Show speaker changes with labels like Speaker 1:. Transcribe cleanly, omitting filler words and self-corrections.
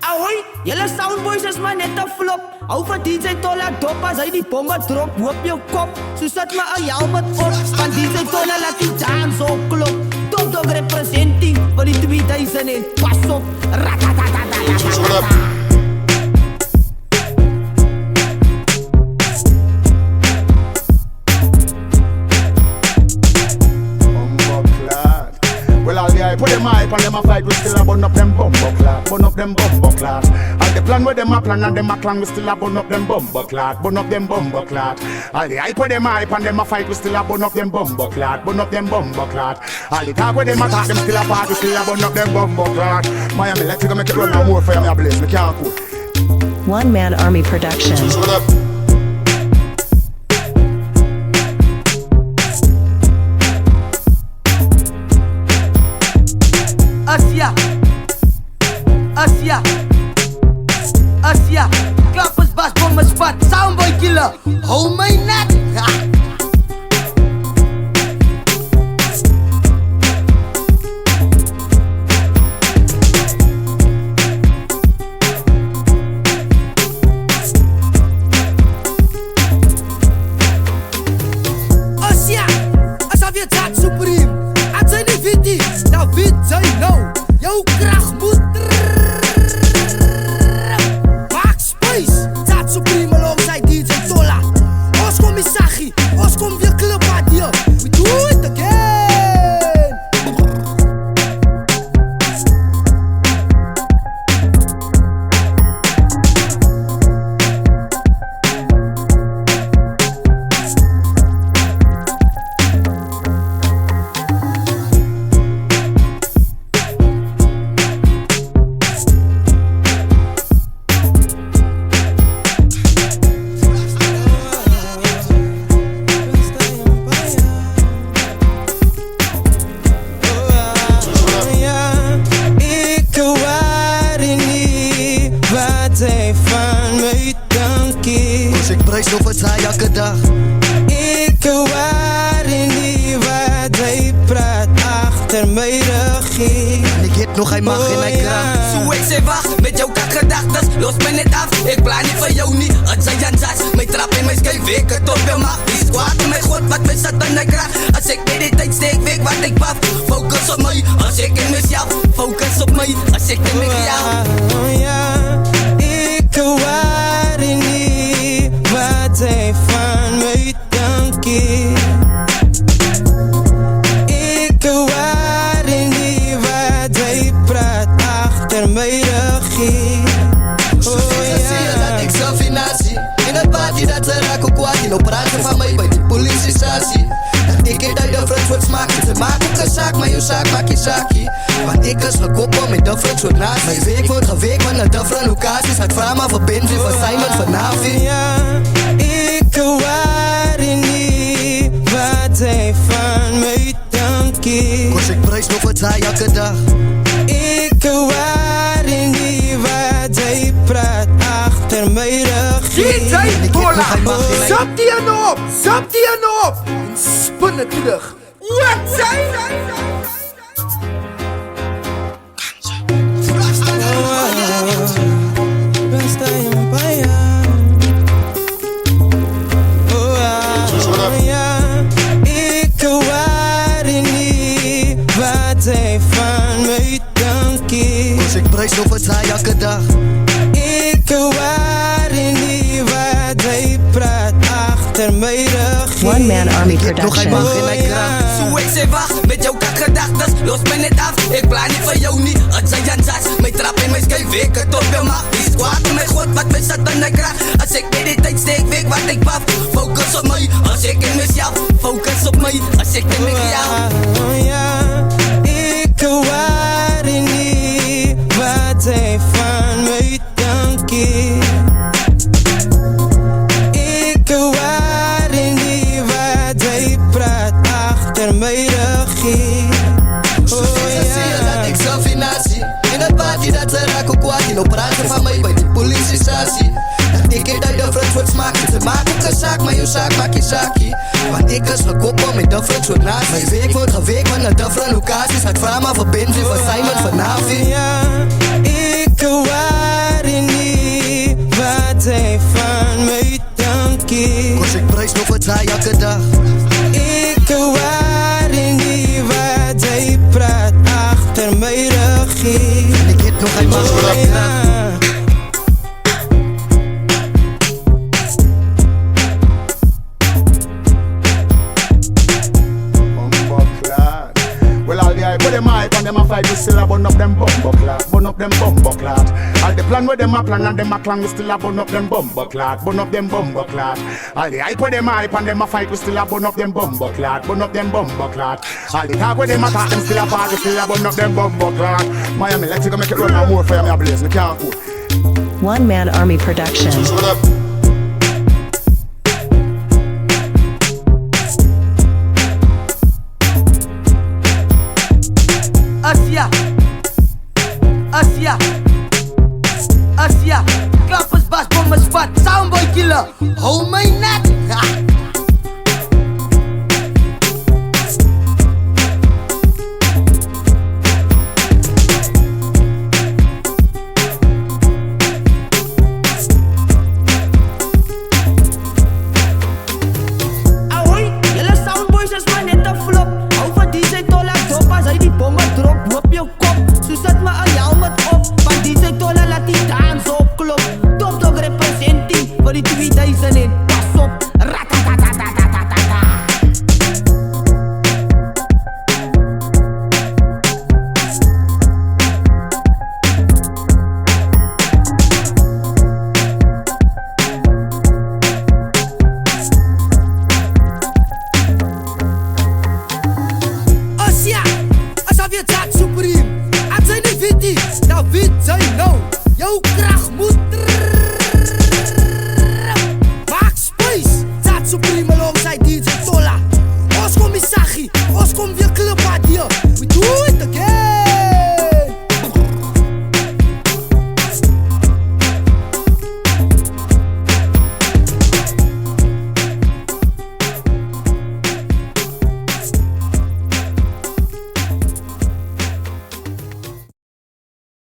Speaker 1: Ahoy, jullie soundboys is maar net een flop. Hou van DJ Tola dop als hij die bommen drop. Hoop je kop, zo zet me een helmet op. Van DJ Tola laat die dance zo klop. Top representing voor die 2000 en pas op. Ratatatata.
Speaker 2: Put them hype and them a fight, we still a burn up them bumbo clock. Burn up them bumbo clock. All the plan with them a plan and them a clan, we still a burn up them bumbo clock. Burn up them bumbo clock. All the hype with them hype and them a fight, we still a burn up them bumbo clock. Burn up them bumbo clock. All the talk with them a talk, them still a part, we still a burn up them bumbo clock. Miami, let's go make it run no more for me a blaze, me can't cool.
Speaker 3: One Man Army Production.
Speaker 1: Asia, Asia, klappers, bas, bommen, spat, soundboy killer, hou my net. Asia, alsof je het had supreme, het zijn die witty, nou wit zijn nou, jouw kracht moet Supreme alongside DJ Tola. Ons kom Isagi, ons kom weer club radio. We do it again.
Speaker 4: Ik prijs op het hij elke dag.
Speaker 5: Ik waardeer niet wat hij praat achter mijn regie.
Speaker 4: En ik hit nog, hij mag en hij kracht.
Speaker 1: Zo ik zeg wacht, met jouw kakgedachtes, los me net af. Ik plan niet van jou niet, het zijn Jan Zas. Mijn trap en mijn schijf, ik het op je mag. Die squad, mijn god, wat mij zat aan de kracht. Als ik in die tijd steek, weet wat ik paf. Focus op mij, als ik in mezelf. Focus op mij, als ik in mezelf.
Speaker 5: Ik waardeer niet wat hij van mij dankie. Ik waardeer niet wat hij praat achter mijn regie.
Speaker 4: Zie je dat ik zelf in nazi. In het party dat ze raken kwaad. In operatie van mij bij die politiestatie. Dat ik het uit de Frans wordt smaken. Ze maken ook een zaak, maar je zaak maak je zaakje. Want ik is gekoppeld met de Frans wordt naast. Mijn week wordt geweekt van de different locaties. Het vraag maar voor Benji, voor Simon, voor Navi.
Speaker 5: Ik waardeer niet wat hij van mij dankie.
Speaker 4: Kost ik prijs nog het hij elke dag.
Speaker 5: Ik waardeer niet wat hij praat achter mijn regie.
Speaker 1: DJ Tola, zap die aan op, zap die aan op. En spin het terug. Wat zijn?
Speaker 5: Ik waardeer niet wat hij van mij dankie.
Speaker 4: Kost ik prijs op het hij elke dag.
Speaker 5: Ik waardeer niet wat hij praat achter mijn regie.
Speaker 3: One Man Army
Speaker 4: Nog hij
Speaker 3: Production.
Speaker 4: mag en hij kracht.
Speaker 1: Zo ik zeg wacht, met jouw kakgedachtes, los me net af. Ik plan niet van jou niet, het zijn Jan Zas. Mijn trap en mijn schijf, ik het op je mag. Die squad, mijn god, wat mij zat aan de kracht. Als ik in die tijd steek, weet wat ik paf. Focus op mij, als ik in mezelf. Focus op mij, als ik in mezelf.
Speaker 5: Ik waardeer niet wat hij van mij dankie. Ik waardeer niet wat hij praat achter mijn regie.
Speaker 4: Zie je dat ik zelf in nazi. In het party dat ze raken kwaad. In operatie van mij bij die politiestatie. Dat ik het uit de Frans wordt smaken. Ze maken ook een zaak, maar je zaak maak je zaakje. Want ik is gekoppeld met de Frans wordt naast. Mijn week wordt geweekt van de different locaties. Het vraag maar voor Benji, voor Simon, voor Navi.
Speaker 5: Ik waardeer
Speaker 4: wys nog wat saai elke dag.
Speaker 5: Ik waardeer nie wat hy praat agter my regie.
Speaker 4: En ek het nog hy man
Speaker 5: Oh ja.
Speaker 2: Well, all the hype with them hype and them a fight, we still a burn up them bumbo clot, burn up them bumbo clot. All the plan with them a plan and them a clan, we still a burn up them bumbo clot, burn up them bumbo clot. All the hype with them hype and them a fight, we still a burn up them bumbo clot, burn up them bumbo clot. All the talk with them a talk, them still a party, still a burn up them bumbo clot. Miami, let's go make it run no more for me a blaze, me can't cool.
Speaker 3: One Man Army Production.
Speaker 1: Asia, klappers, bas, bombers, spat, soundboy killer. Hou my net.
Speaker 6: Ahoy, julle soundboys is maar net 'n flop. Hou van DJ Tola dop as hy die bomme drop. Hoop jou kop, so sit my al jou met op. Want DJ Tola laat die dans opklop. Top dog representing vir die 2000 en pas op. Ratatatatata.
Speaker 1: Asia, asof jy dat supreme. As jy nie weet nie, dan weet jy nou. Jou kraag